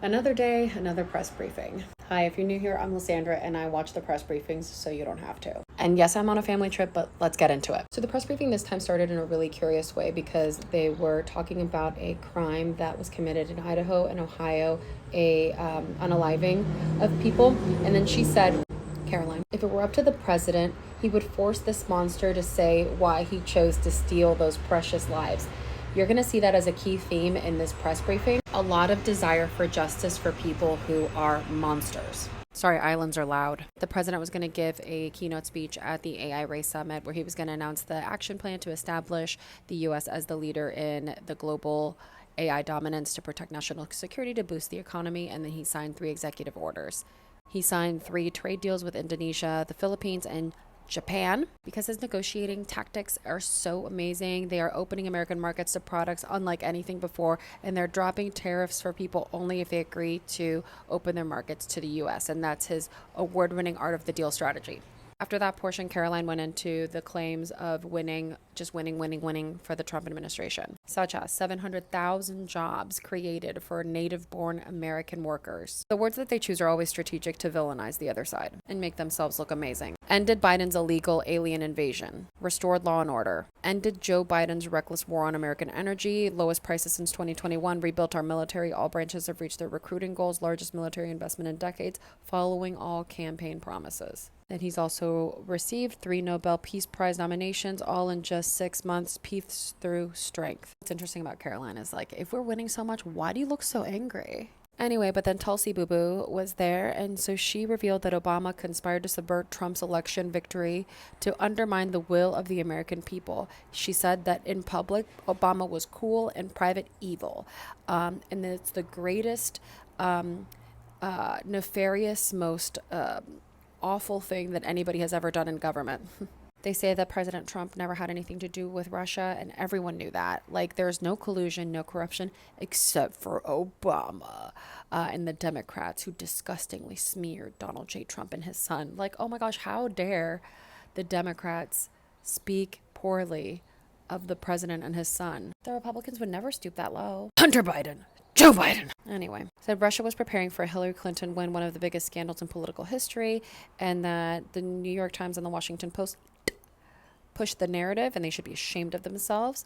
Another day, another press briefing. Hi, if you're new here, I'm Lysandra and I watch the press briefings so you don't have to. And yes, I'm on a family trip, but let's get into it. So the press briefing this time started in a really curious way because they were talking about a crime that was committed in Idaho and Ohio, an unaliving of people. And then she said, Karoline, if it were up to the president, he would force this monster to say why he chose to steal those precious lives. You're going to see that as a key theme in this press briefing. A lot of desire for justice for people who are monsters. Sorry, islands are loud. The president was going to give a keynote speech at the AI Race Summit where he was going to announce the action plan to establish the U.S. as the leader in the global AI dominance to protect national security, to boost the economy, and then he signed 3 executive orders. He signed 3 trade deals with Indonesia, the Philippines, and Japan, because his negotiating tactics are so amazing. They are opening American markets to products unlike anything before, and they're dropping tariffs for people only if they agree to open their markets to the U.S., and that's his award-winning art of the deal strategy. After that portion, Karoline went into the claims of winning for the Trump administration, such as 700,000 jobs created for native-born American workers. The words that they choose are always strategic to villainize the other side and make themselves look amazing. Ended Biden's illegal alien invasion. Restored law and order. Ended Joe Biden's reckless war on American energy. Lowest prices since 2021. Rebuilt our military. All branches have reached their recruiting goals. Largest military investment in decades. Following all campaign promises. And he's also received 3 Nobel Peace Prize nominations, all in just 6 months. Peace through strength. What's interesting about Karoline is, like, if we're winning so much, why do you look so angry? Anyway, but then Tulsi Boo Boo was there, and so she revealed that Obama conspired to subvert Trump's election victory to undermine the will of the American people. She said that in public, Obama was cool and private evil. And it's the greatest, nefarious, most awful thing that anybody has ever done in government. They say that President Trump never had anything to do with Russia, and everyone knew that. Like, there's no collusion, no corruption, except for Obama and the Democrats who disgustingly smeared Donald J. Trump and his son. Like, oh my gosh, how dare the Democrats speak poorly of the president and his son? The Republicans would never stoop that low. Hunter Biden. Joe Biden. Anyway, said Russia was preparing for a Hillary Clinton win, one of the biggest scandals in political history, and that the New York Times and the Washington Post pushed the narrative, and they should be ashamed of themselves.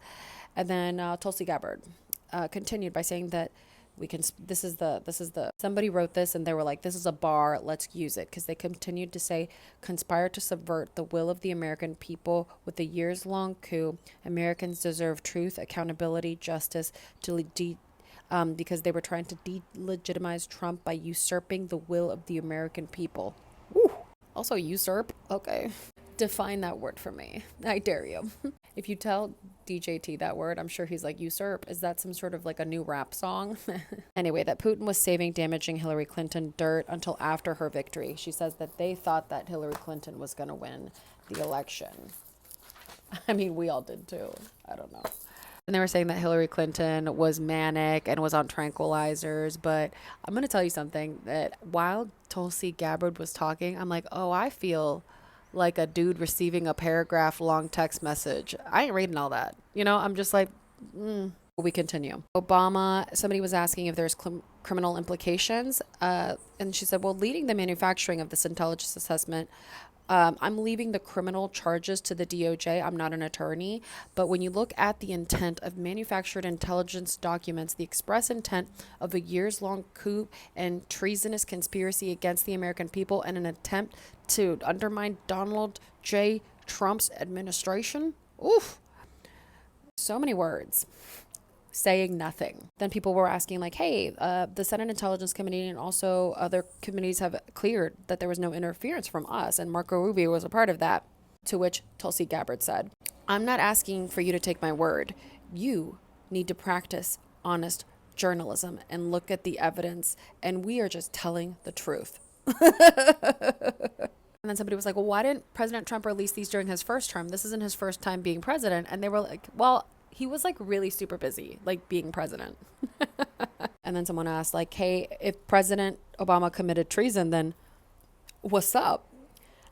And then Tulsi Gabbard continued by saying that somebody wrote this and they were like, this is a bar, let's use it, because they continued to say, conspire to subvert the will of the American people with a years-long coup. Americans deserve truth, accountability, justice, because they were trying to delegitimize Trump by usurping the will of the American people. Woo. Also, usurp? Okay. Define that word for me. I dare you. If you tell DJT that word, I'm sure he's like, usurp. Is that some sort of like a new rap song? Anyway, that Putin was saving damaging Hillary Clinton dirt until after her victory. She says that they thought that Hillary Clinton was going to win the election. I mean, we all did too. I don't know. And they were saying that Hillary Clinton was manic and was on tranquilizers. But I'm going to tell you something, that while Tulsi Gabbard was talking, I'm like, oh, I feel like a dude receiving a paragraph long text message. I ain't reading all that. I'm just like, We continue. Obama, somebody was asking if there's criminal implications. And she said, well, leading the manufacturing of this intelligence assessment, I'm leaving the criminal charges to the DOJ. I'm not an attorney. But when you look at the intent of manufactured intelligence documents, the express intent of a years-long coup and treasonous conspiracy against the American people and an attempt to undermine Donald J. Trump's administration. Oof. So many words. Saying nothing. Then people were asking like, hey, the Senate Intelligence Committee and also other committees have cleared that there was no interference from us, and Marco Rubio was a part of that. To which Tulsi Gabbard said, I'm not asking for you to take my word. You need to practice honest journalism and look at the evidence, and we are just telling the truth. And then somebody was like, well, why didn't President Trump release these during his first term? This isn't his first time being president. And they were like, well, he was like really super busy, like being president. And then someone asked like, hey, if President Obama committed treason, then what's up?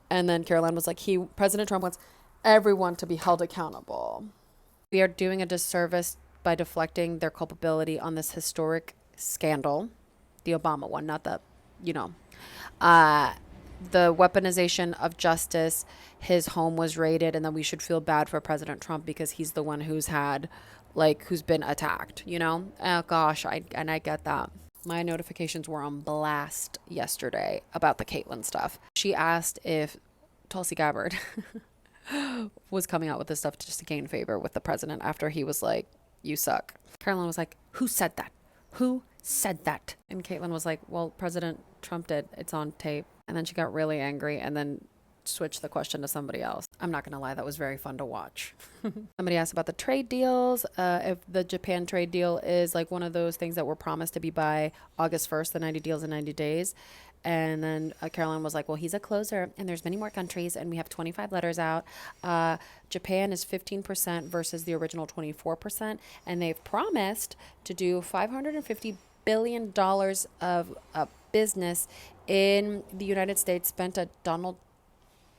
And then Karoline was like, President Trump wants everyone to be held accountable. We are doing a disservice by deflecting their culpability on this historic scandal. The Obama one, not the, you know. Uh, the weaponization of justice, his home was raided, and then we should feel bad for President Trump because he's the one who's had, like, who's been attacked, you know? Oh, gosh, I get that. My notifications were on blast yesterday about the Caitlyn stuff. She asked if Tulsi Gabbard was coming out with this stuff just to gain favor with the president after he was like, you suck. Caroline was like, who said that? Who said that? And Caitlyn was like, well, President Trump did. It's on tape. And then she got really angry and then switched the question to somebody else. I'm not going to lie, that was very fun to watch. Somebody asked about the trade deals. If the Japan trade deal is like one of those things that were promised to be by August 1st, the 90 deals in 90 days. And then Caroline was like, well, he's a closer and there's many more countries and we have 25 letters out. Japan is 15% versus the original 24%. And they've promised to do $550 billion of business in the United States spent at Donald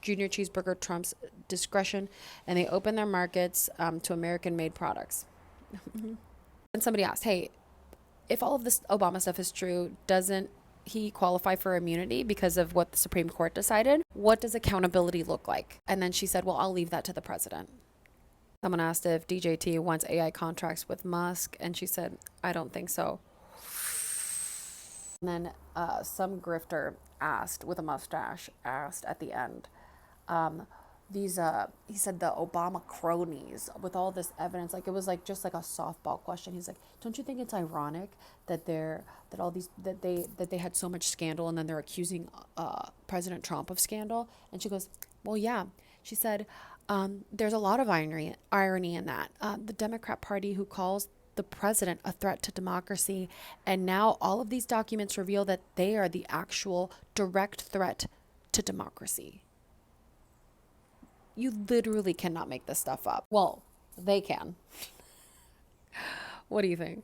Junior Cheeseburger Trump's discretion, and they open their markets to American-made products. And somebody asked, hey, if all of this Obama stuff is true, doesn't he qualify for immunity because of what the Supreme Court decided? What does accountability look like? And then she said, well, I'll leave that to the president. Someone asked if DJT wants AI contracts with Musk, and she said, I don't think so. And then some grifter asked, with a mustache, asked at the end, he said the Obama cronies with all this evidence, like it was like just like a softball question. He's like, don't you think it's ironic that they had so much scandal and then they're accusing President Trump of scandal? And she goes, well, yeah. She said, there's a lot of irony in that. The Democrat Party who calls the president a threat to democracy, and now all of these documents reveal that they are the actual direct threat to democracy. You literally cannot make this stuff up. Well, they can. What do you think?